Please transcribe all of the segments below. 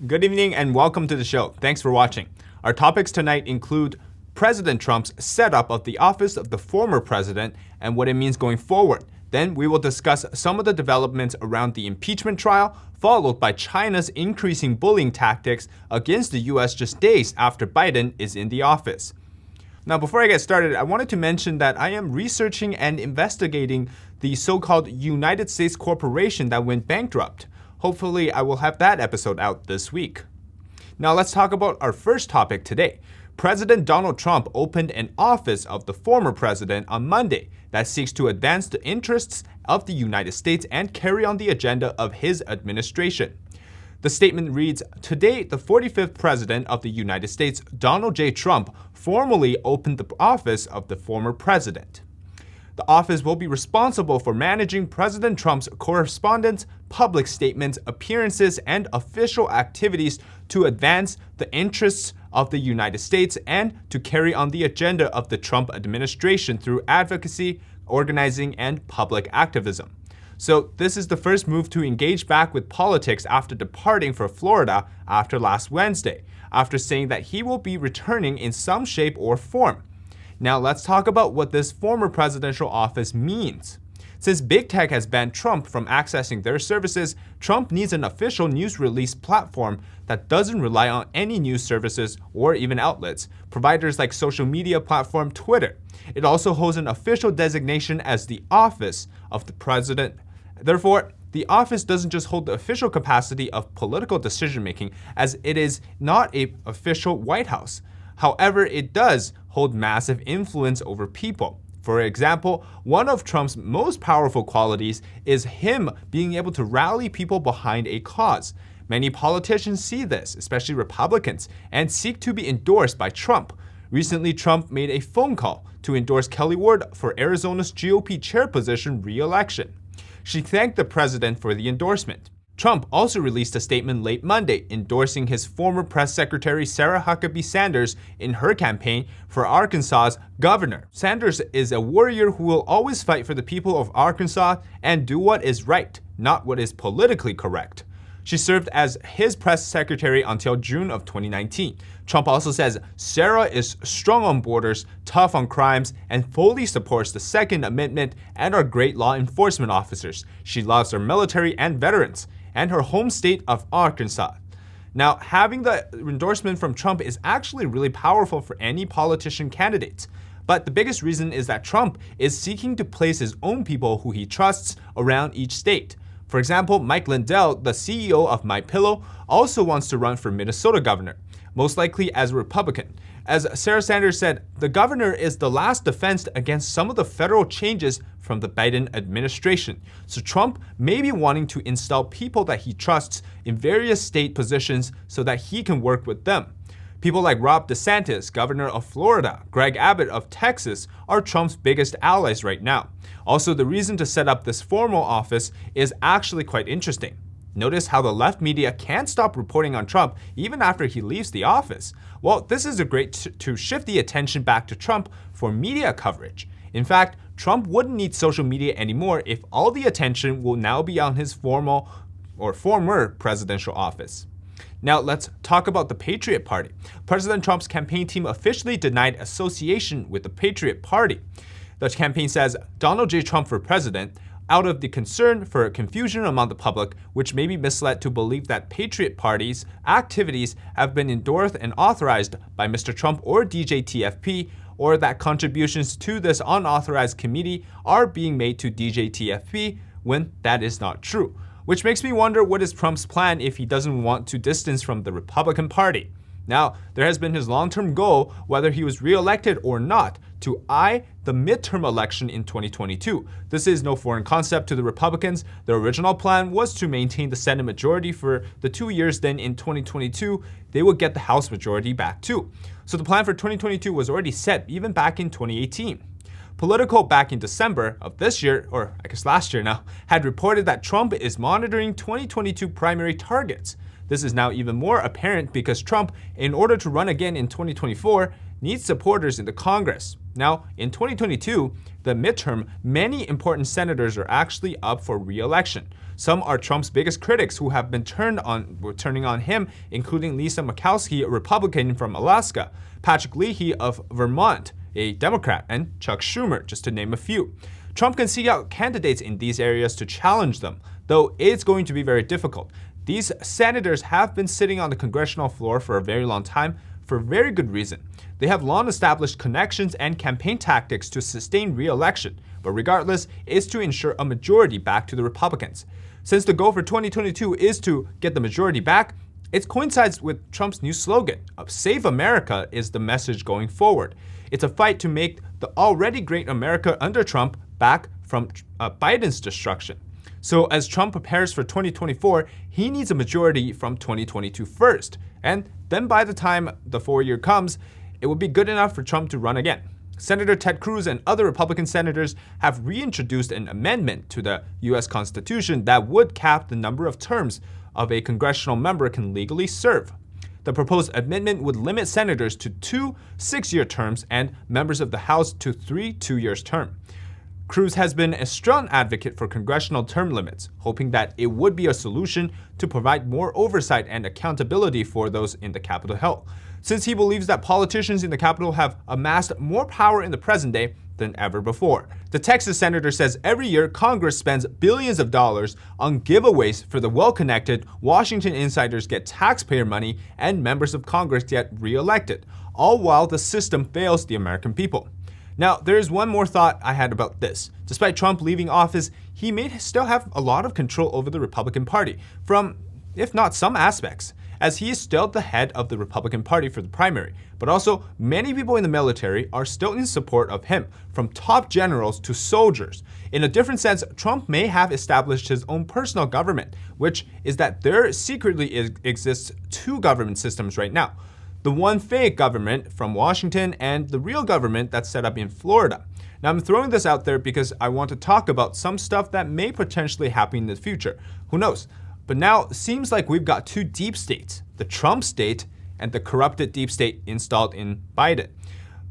Good evening and welcome to the show. Thanks for watching. Our topics tonight include President Trump's setup of the office of the former president and what it means going forward. Then we will discuss some of the developments around the impeachment trial, followed by China's increasing bullying tactics against the US just days after Biden is in the office. Now, before I get started, I wanted to mention that I am researching and investigating the so-called United States corporation that went bankrupt. Hopefully, I will have that episode out this week. Now, let's talk about our first topic today. President Donald Trump opened an office of the former president on Monday that seeks to advance the interests of the United States and carry on the agenda of his administration. The statement reads, "Today, the 45th President of the United States, Donald J. Trump, formally opened the office of the former president. The office will be responsible for managing President Trump's correspondence, public statements, appearances, and official activities to advance the interests of the United States and to carry on the agenda of the Trump administration through advocacy, organizing, and public activism." So this is the first move to engage back with politics after departing for Florida after last Wednesday, after saying that he will be returning in some shape or form. Now let's talk about what this former presidential office means. Since Big Tech has banned Trump from accessing their services, Trump needs an official news release platform that doesn't rely on any news services or even outlets, providers like social media platform Twitter. It also holds an official designation as the office of the president. Therefore, the office doesn't just hold the official capacity of political decision-making, as it is not an official White House. However, it does hold massive influence over people. For example, one of Trump's most powerful qualities is him being able to rally people behind a cause. Many politicians see this, especially Republicans, and seek to be endorsed by Trump. Recently, Trump made a phone call to endorse Kelly Ward for Arizona's GOP chair position re-election. She thanked the president for the endorsement. Trump also released a statement late Monday endorsing his former press secretary Sarah Huckabee Sanders in her campaign for Arkansas's governor. Sanders is a warrior who will always fight for the people of Arkansas and do what is right, not what is politically correct. She served as his press secretary until June of 2019. Trump also says Sarah is strong on borders, tough on crimes, and fully supports the Second Amendment and our great law enforcement officers. She loves our military and veterans and her home state of Arkansas. Now, having the endorsement from Trump is actually really powerful for any politician candidates. But the biggest reason is that Trump is seeking to place his own people who he trusts around each state. For example, Mike Lindell, the CEO of MyPillow, also wants to run for Minnesota governor, most likely as a Republican. As Sarah Sanders said, the governor is the last defense against some of the federal changes from the Biden administration. So Trump may be wanting to install people that he trusts in various state positions so that he can work with them. People like Ron DeSantis, governor of Florida, Greg Abbott of Texas, are Trump's biggest allies right now. Also, the reason to set up this formal office is actually quite interesting. Notice how the left media can't stop reporting on Trump even after he leaves the office. Well, this is a great to shift the attention back to Trump for media coverage. In fact, Trump wouldn't need social media anymore if all the attention will now be on his former presidential office. Now let's talk about the Patriot Party. President Trump's campaign team officially denied association with the Patriot Party. The campaign says Donald J. Trump for president out of the concern for confusion among the public, which may be misled to believe that Patriot Party's activities have been endorsed and authorized by Mr. Trump or DJTFP, or that contributions to this unauthorized committee are being made to DJTFP when that is not true. Which makes me wonder, what is Trump's plan if he doesn't want to distance from the Republican Party? Now, there has been his long-term goal, whether he was re-elected or not, to eye the midterm election in 2022. This is no foreign concept to the Republicans. Their original plan was to maintain the Senate majority for the 2 years, then in 2022, they would get the House majority back too. So the plan for 2022 was already set even back in 2018. Politico back in December of this year, or I guess last year now, had reported that Trump is monitoring 2022 primary targets. This is now even more apparent because Trump, in order to run again in 2024, needs supporters in the Congress. Now, in 2022, the midterm, many important senators are actually up for re-election. Some are Trump's biggest critics who have been turning on him, including Lisa Murkowski, a Republican from Alaska, Patrick Leahy of Vermont, a Democrat, and Chuck Schumer, just to name a few. Trump can seek out candidates in these areas to challenge them, though it's going to be very difficult. These senators have been sitting on the congressional floor for a very long time for very good reason. They have long established connections and campaign tactics to sustain re-election, but regardless, is to ensure a majority back to the Republicans. Since the goal for 2022 is to get the majority back, it coincides with Trump's new slogan of "Save America" is the message going forward. It's a fight to make the already great America under Trump back from Biden's destruction. So as Trump prepares for 2024, he needs a majority from 2022 first. And then by the time the 4-year comes, it would be good enough for Trump to run again. Senator Ted Cruz and other Republican senators have reintroduced an amendment to the U.S. Constitution that would cap the number of terms of a congressional member can legally serve. The proposed amendment would limit senators to 2 6-year terms and members of the House to 3 2-year terms. Cruz has been a strong advocate for congressional term limits, hoping that it would be a solution to provide more oversight and accountability for those in the Capitol Hill, since he believes that politicians in the Capitol have amassed more power in the present day than ever before. The Texas senator says every year Congress spends billions of dollars on giveaways for the well-connected. Washington insiders get taxpayer money and members of Congress get re-elected, all while the system fails the American people. Now, there is one more thought I had about this. Despite Trump leaving office, he may still have a lot of control over the Republican Party, from, if not some aspects, as he is still the head of the Republican Party for the primary. But also, many people in the military are still in support of him, from top generals to soldiers. In a different sense, Trump may have established his own personal government, which is that there secretly exists 2 government systems right now. The one fake government from Washington and the real government that's set up in Florida. Now, I'm throwing this out there because I want to talk about some stuff that may potentially happen in the future. Who knows? But now it seems like we've got 2 deep states, the Trump state and the corrupted deep state installed in Biden.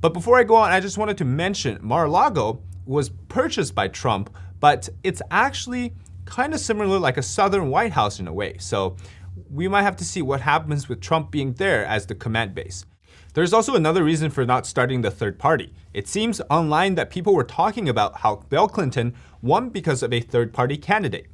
But before I go on, I just wanted to mention Mar-a-Lago was purchased by Trump, but it's actually kind of similar like a Southern White House in a way. So we might have to see what happens with Trump being there as the command base. There's also another reason for not starting the third party. It seems online that people were talking about how Bill Clinton won because of a third-party candidate.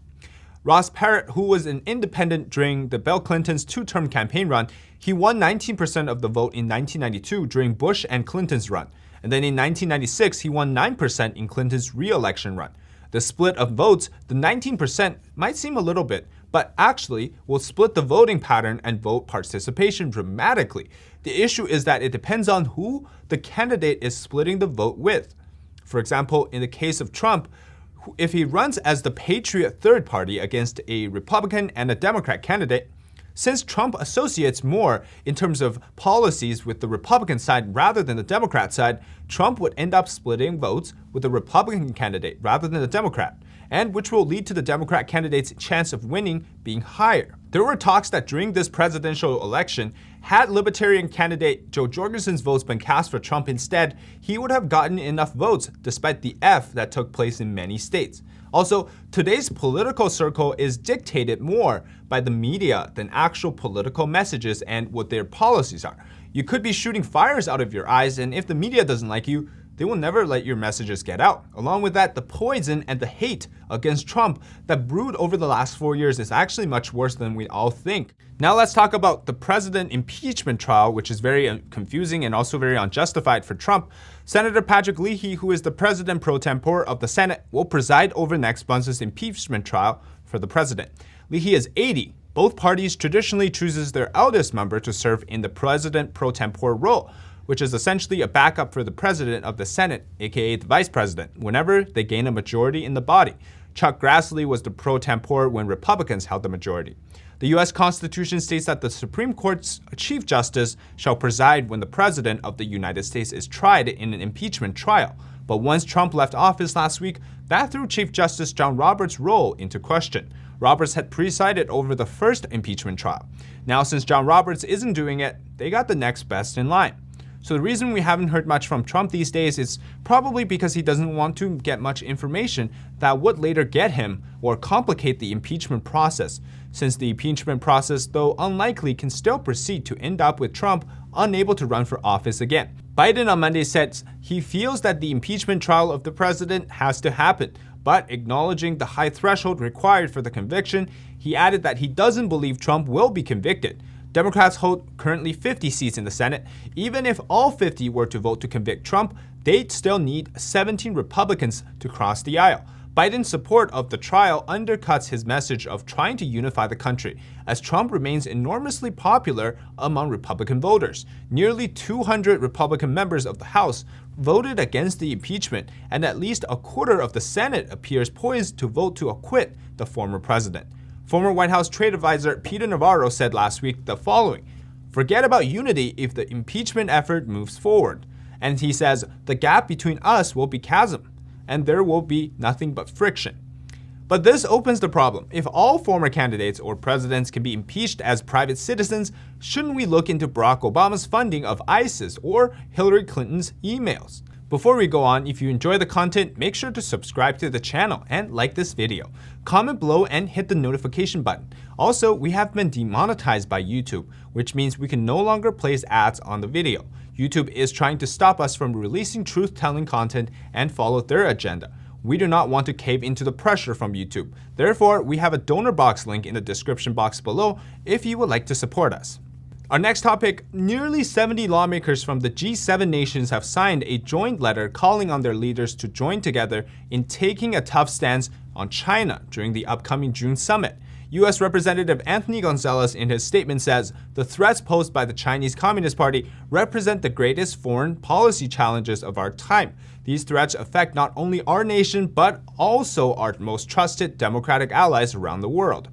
Ross Perot, who was an independent during the Bill Clinton's 2-term campaign run, he won 19% of the vote in 1992 during Bush and Clinton's run. And then in 1996, he won 9% in Clinton's re-election run. The split of votes, the 19% might seem a little bit, but actually will split the voting pattern and vote participation dramatically. The issue is that it depends on who the candidate is splitting the vote with. For example, in the case of Trump, if he runs as the Patriot third party against a Republican and a Democrat candidate, since Trump associates more in terms of policies with the Republican side rather than the Democrat side, Trump would end up splitting votes with the Republican candidate rather than the Democrat, and which will lead to the Democrat candidate's chance of winning being higher. There were talks that during this presidential election, had Libertarian candidate Joe Jorgensen's votes been cast for Trump instead, he would have gotten enough votes despite the F that took place in many states. Also, today's political circle is dictated more by the media than actual political messages and what their policies are. You could be shooting fires out of your eyes, and if the media doesn't like you, they will never let your messages get out. Along with that, the poison and the hate against Trump that brewed over the last 4 years is actually much worse than we all think. Now let's talk about the president impeachment trial, which is very confusing and also very unjustified for Trump. Senator Patrick Leahy, who is the president pro tempore of the Senate, will preside over next month's impeachment trial for the president. Leahy is 80. Both parties traditionally chooses their eldest member to serve in the president pro tempore role, which is essentially a backup for the president of the Senate, aka the vice president, whenever they gain a majority in the body. Chuck Grassley was the pro tempore when Republicans held the majority. The U.S. Constitution states that the Supreme Court's Chief Justice shall preside when the President of the United States is tried in an impeachment trial. But once Trump left office last week, that threw Chief Justice John Roberts' role into question. Roberts had presided over the first impeachment trial. Now, since John Roberts isn't doing it, they got the next best in line. So the reason we haven't heard much from Trump these days is probably because he doesn't want to get much information that would later get him or complicate the impeachment process, since the impeachment process, though unlikely, can still proceed to end up with Trump unable to run for office again. Biden on Monday said he feels that the impeachment trial of the president has to happen, but acknowledging the high threshold required for the conviction, he added that he doesn't believe Trump will be convicted. Democrats hold currently 50 seats in the Senate. Even if all 50 were to vote to convict Trump, they'd still need 17 Republicans to cross the aisle. Biden's support of the trial undercuts his message of trying to unify the country, as Trump remains enormously popular among Republican voters. Nearly 200 Republican members of the House voted against the impeachment, and at least a quarter of the Senate appears poised to vote to acquit the former president. Former White House trade advisor Peter Navarro said last week the following: "Forget about unity if the impeachment effort moves forward." And he says, "The gap between us will be chasm, and there will be nothing but friction." But this opens the problem. If all former candidates or presidents can be impeached as private citizens, shouldn't we look into Barack Obama's funding of ISIS or Hillary Clinton's emails? Before we go on, if you enjoy the content, make sure to subscribe to the channel and like this video. Comment below and hit the notification button. Also, we have been demonetized by YouTube, which means we can no longer place ads on the video. YouTube is trying to stop us from releasing truth-telling content and follow their agenda. We do not want to cave into the pressure from YouTube. Therefore, we have a donor box link in the description box below if you would like to support us. Our next topic: nearly 70 lawmakers from the G7 nations have signed a joint letter calling on their leaders to join together in taking a tough stance on China during the upcoming June summit. U.S. Representative Anthony Gonzalez in his statement says the threats posed by the Chinese Communist Party represent the greatest foreign policy challenges of our time. These threats affect not only our nation, but also our most trusted democratic allies around the world.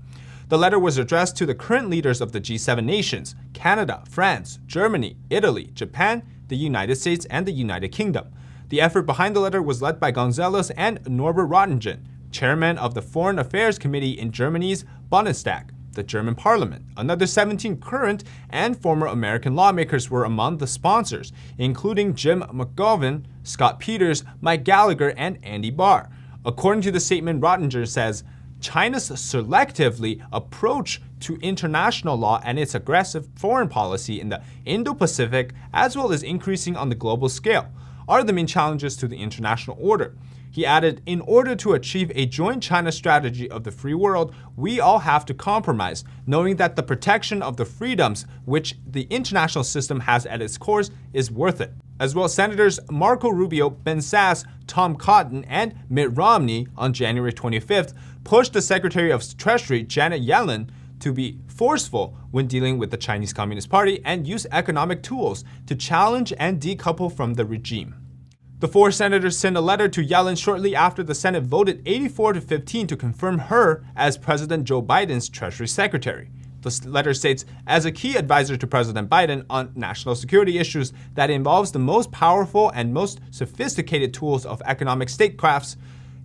The letter was addressed to the current leaders of the G7 nations: Canada, France, Germany, Italy, Japan, the United States, and the United Kingdom. The effort behind the letter was led by Gonzalez and Norbert Röttgen, chairman of the Foreign Affairs Committee in Germany's Bundestag, the German parliament. Another 17 current and former American lawmakers were among the sponsors, including Jim McGovern, Scott Peters, Mike Gallagher, and Andy Barr. According to the statement, Röttgen says, "China's selectively approach to international law and its aggressive foreign policy in the Indo-Pacific, as well as increasing on the global scale, are the main challenges to the international order." He added, "In order to achieve a joint China strategy of the free world, we all have to compromise, knowing that the protection of the freedoms which the international system has at its core is worth it." As well, Senators Marco Rubio, Ben Sasse, Tom Cotton, and Mitt Romney on January 25th pushed the Secretary of Treasury, Janet Yellen, to be forceful when dealing with the Chinese Communist Party and use economic tools to challenge and decouple from the regime. The four senators sent a letter to Yellen shortly after the Senate voted 84-15 to confirm her as President Joe Biden's Treasury Secretary. The letter states, "As a key advisor to President Biden on national security issues that involves the most powerful and most sophisticated tools of economic statecrafts,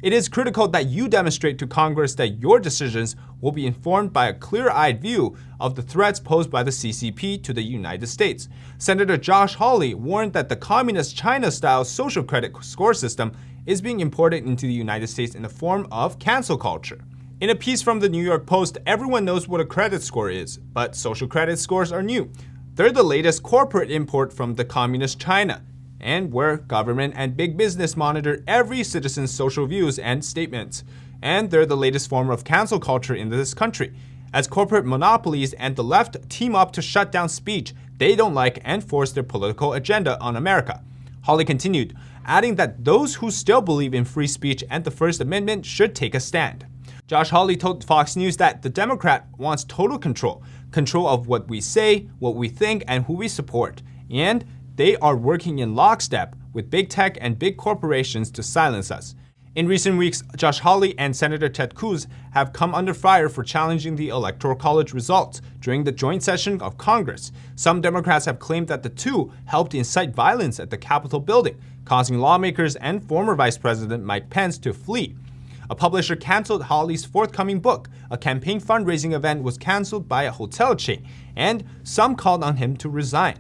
it is critical that you demonstrate to Congress that your decisions will be informed by a clear-eyed view of the threats posed by the CCP to the United States." Senator Josh Hawley warned that the communist China-style social credit score system is being imported into the United States in the form of cancel culture. In a piece from the New York Post, everyone knows what a credit score is, but social credit scores are new. They're the latest corporate import from the communist China, and where government and big business monitor every citizen's social views and statements. And they're the latest form of cancel culture in this country. As corporate monopolies and the left team up to shut down speech they don't like and force their political agenda on America. Hawley continued, adding that those who still believe in free speech and the First Amendment should take a stand. Josh Hawley told Fox News that the Democrat wants total control of what we say, what we think, and who we support. And they are working in lockstep with big tech and big corporations to silence us. In recent weeks, Josh Hawley and Senator Ted Cruz have come under fire for challenging the Electoral College results during the joint session of Congress. Some Democrats have claimed that the two helped incite violence at the Capitol building, causing lawmakers and former Vice President Mike Pence to flee. A publisher canceled Hawley's forthcoming book. A campaign fundraising event was canceled by a hotel chain, and some called on him to resign.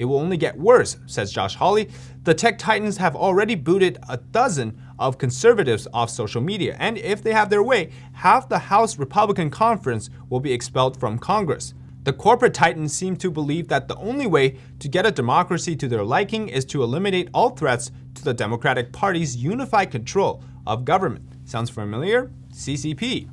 It will only get worse, says Josh Hawley. The tech titans have already booted a dozen of conservatives off social media, and if they have their way, half the House Republican Conference will be expelled from Congress. The corporate titans seem to believe that the only way to get a democracy to their liking is to eliminate all threats to the Democratic Party's unified control of government. Sounds familiar? CCP.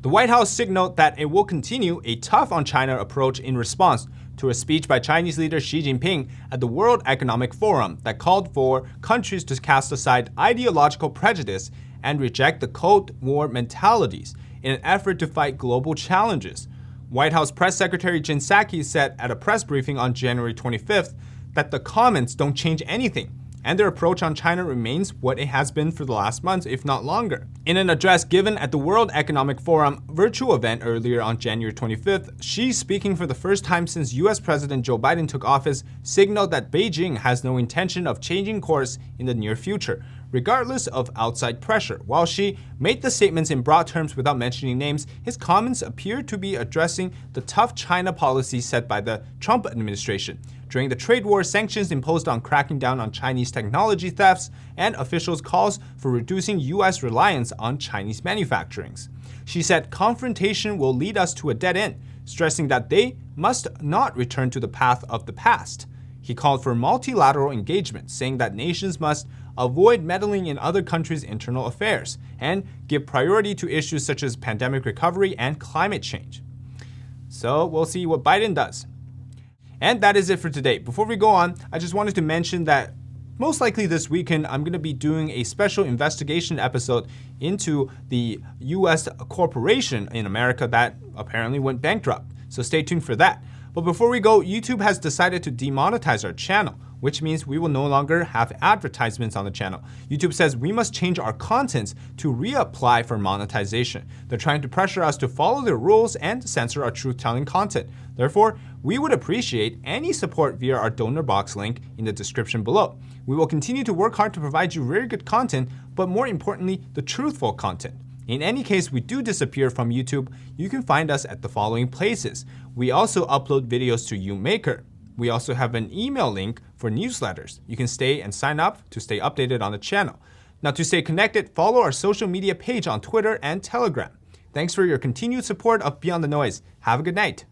The White House signaled that it will continue a tough-on-China approach in response to a speech by Chinese leader Xi Jinping at the World Economic Forum that called for countries to cast aside ideological prejudice and reject the Cold War mentalities in an effort to fight global challenges. White House Press Secretary Jen Psaki said at a press briefing on January 25th that the comments don't change anything, and their approach on China remains what it has been for the last months, if not longer. In an address given at the World Economic Forum virtual event earlier on January 25th, Xi, speaking for the first time since US President Joe Biden took office, signaled that Beijing has no intention of changing course in the near future, regardless of outside pressure. While Xi made the statements in broad terms without mentioning names, his comments appear to be addressing the tough China policy set by the Trump administration during the trade war, sanctions imposed on cracking down on Chinese technology thefts, and officials' calls for reducing U.S. reliance on Chinese manufacturing. She said confrontation will lead us to a dead end, stressing that they must not return to the path of the past. He called for multilateral engagement, saying that nations must avoid meddling in other countries' internal affairs and give priority to issues such as pandemic recovery and climate change. So we'll see what Biden does. And that is it for today. Before we go on, I just wanted to mention that most likely this weekend, I'm going to be doing a special investigation episode into the U.S. corporation in America that apparently went bankrupt. So stay tuned for that. But before we go, YouTube has decided to demonetize our channel, which means we will no longer have advertisements on the channel. YouTube says we must change our contents to reapply for monetization. They're trying to pressure us to follow their rules and censor our truth-telling content. Therefore, we would appreciate any support via our donor box link in the description below. We will continue to work hard to provide you very good content, but more importantly, the truthful content. In any case we do disappear from YouTube, you can find us at the following places. We also upload videos to YouMaker. We also have an email link for newsletters. You can stay and sign up to stay updated on the channel. Now, to stay connected, follow our social media page on Twitter and Telegram. Thanks for your continued support of Beyond the Noise. Have a good night.